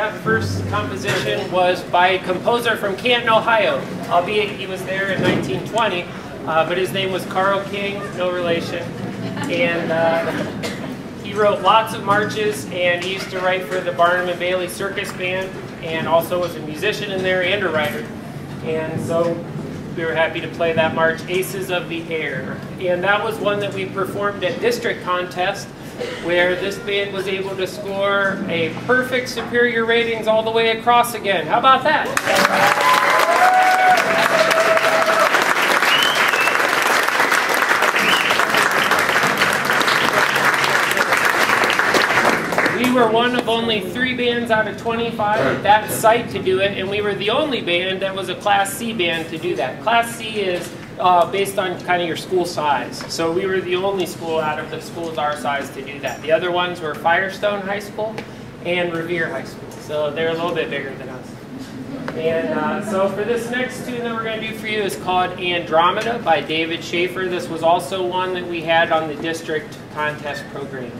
that first composition was by a composer from Canton, Ohio, albeit he was there in 1920, but his name was Carl King, no relation, and he wrote lots of marches, and he used to write for the Barnum and Bailey Circus Band, and also was a musician in there and a writer, and so we were happy to play that march, Aces of the Air, and that was one that we performed at district contest, where this band was able to score a perfect superior ratings all the way across again. How about that? We were one of only 3 bands out of 25 at that site to do it, and we were the only band that was a Class C band to do that. Class C is based on kind of your school size. So we were the only school out of the schools our size to do that. The other ones were Firestone High School and Revere High School. So they're a little bit bigger than us. And so for this next tune that we're going to do for you is called Andromeda by David Schaefer. This was also one that we had on the district contest program.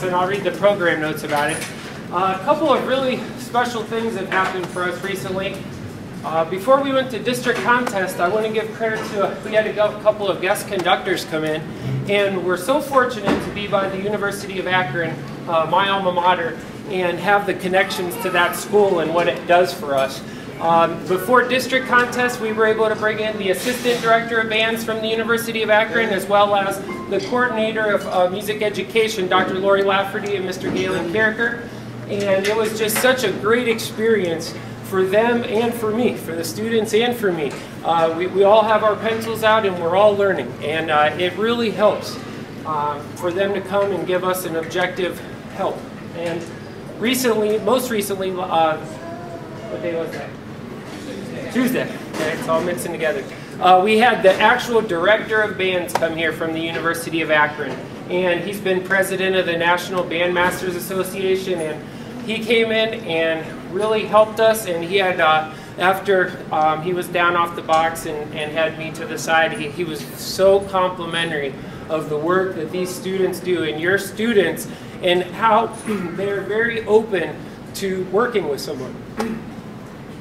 and I'll read the program notes about it. A couple of really special things have happened for us recently. Before we went to district contest, I want to give credit to, we had a couple of guest conductors come in, and we're so fortunate to be by the University of Akron, my alma mater, and have the connections to that school and what it does for us. Before district contest, we were able to bring in the assistant director of bands from the University of Akron, as well as the coordinator of music education, Dr. Lori Lafferty and Mr. Galen Carricker. And it was just such a great experience for them and for me, for the students and for me. We all have our pencils out and we're all learning. And it really helps for them to come and give us an objective help. And recently, most recently, what day was that? Tuesday. Okay, it's all mixing together. We had the actual director of bands come here from the University of Akron, and he's been president of the National Bandmasters Association, and he came in and really helped us. And he had, after he was down off the box and had me to the side, he was so complimentary of the work that these students do and your students, and how they're very open to working with someone.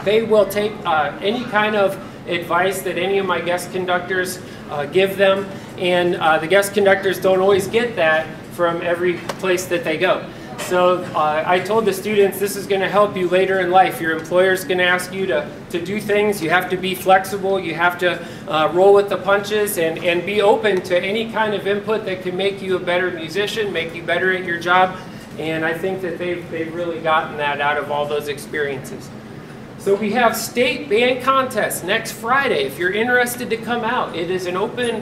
They will take any kind of advice that any of my guest conductors give them, and the guest conductors don't always get that from every place that they go. So I told the students, this is going to help you later in life. Your employer's going to ask you to do things. You have to be flexible. You have to roll with the punches and be open to any kind of input that can make you a better musician, make you better at your job. And I think that they've really gotten that out of all those experiences. So we have state band contest next Friday. If you're interested to come out, it is an open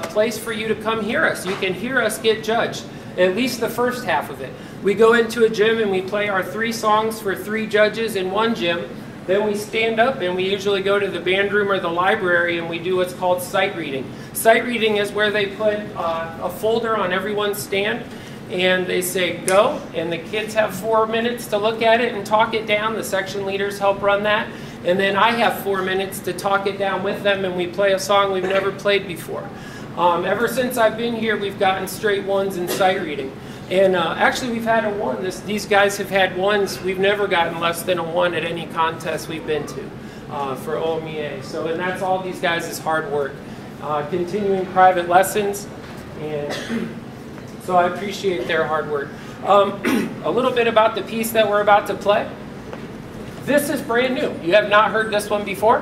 place for you to come hear us. You can hear us get judged, at least the first half of it. We go into a gym and we play our 3 songs for 3 judges in one gym. Then we stand up and we usually go to the band room or the library and we do what's called sight reading. Sight reading is where they put a folder on everyone's stand, and they say go, and the kids have 4 minutes to look at it and talk it down. The section leaders help run that, and then I have 4 minutes to talk it down with them, and we play a song we've never played before. Ever since I've been here, we've gotten straight 1s in sight reading, and actually we've had a 1. These guys have had 1s. We've never gotten less than a 1 at any contest we've been to for OMEA. So, and that's all these guys is hard work. Continuing private lessons, and so I appreciate their hard work. A little bit about the piece that we're about to play. This is brand new. You have not heard this one before.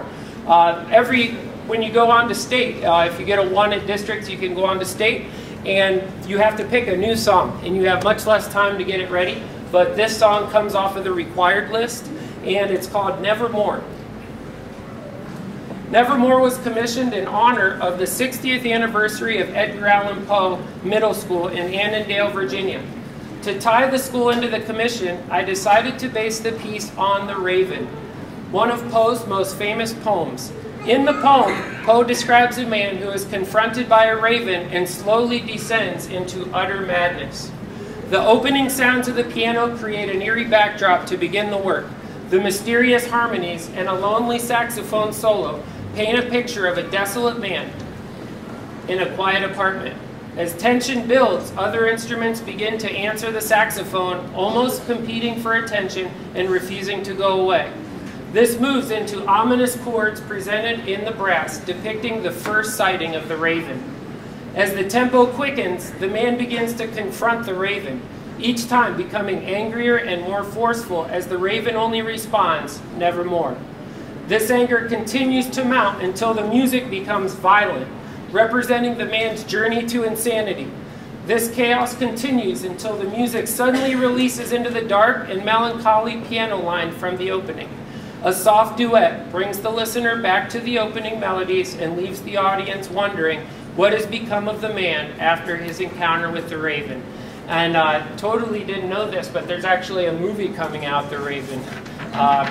When you go on to state, if you get a 1 at districts, you can go on to state, and you have to pick a new song, and you have much less time to get it ready. But this song comes off of the required list, and it's called Nevermore. Nevermore was commissioned in honor of the 60th anniversary of Edgar Allan Poe Middle School in Annandale, Virginia. To tie the school into the commission, I decided to base the piece on The Raven, one of Poe's most famous poems. In the poem, Poe describes a man who is confronted by a raven and slowly descends into utter madness. The opening sounds of the piano create an eerie backdrop to begin the work. The mysterious harmonies and a lonely saxophone solo paint a picture of a desolate man in a quiet apartment. As tension builds, other instruments begin to answer the saxophone, almost competing for attention and refusing to go away. This moves into ominous chords presented in the brass, depicting the first sighting of the raven. As the tempo quickens, the man begins to confront the raven, each time becoming angrier and more forceful as the raven only responds, nevermore. This anger continues to mount until the music becomes violent, representing the man's journey to insanity. This chaos continues until the music suddenly releases into the dark and melancholy piano line from the opening. A soft duet brings the listener back to the opening melodies and leaves the audience wondering what has become of the man after his encounter with the raven. And totally didn't know this, but there's actually a movie coming out, The Raven,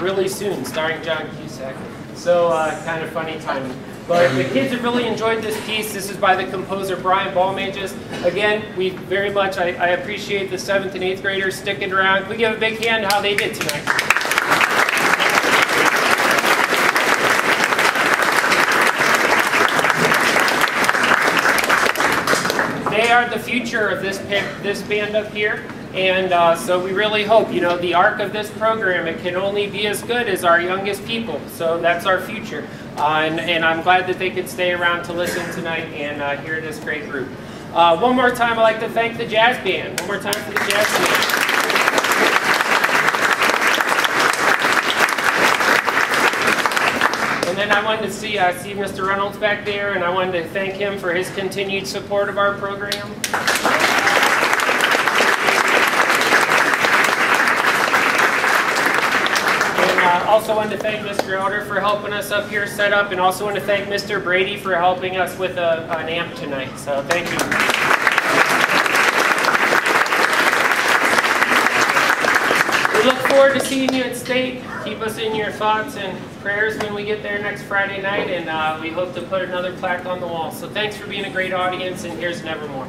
really soon, starring John Cusack. So kind of funny timing. But the kids have really enjoyed this piece. This is by the composer Brian Balmages. Again, we very much, I appreciate the 7th and 8th graders sticking around. Can we give a big hand how they did tonight? They are the future of this band up here. And so we really hope, you know, the arc of this program, it can only be as good as our youngest people. So that's our future. And I'm glad that they could stay around to listen tonight and hear this great group. One more time, I'd like to thank the jazz band. One more time for the jazz band. And then I wanted to see Mr. Reynolds back there, and I wanted to thank him for his continued support of our program. Also wanted to thank Mr. Elder for helping us up here set up, and also want to thank Mr. Brady for helping us with an amp tonight. So thank you. We look forward to seeing you at State. Keep us in your thoughts and prayers when we get there next Friday night, and we hope to put another plaque on the wall. So thanks for being a great audience, and here's Nevermore.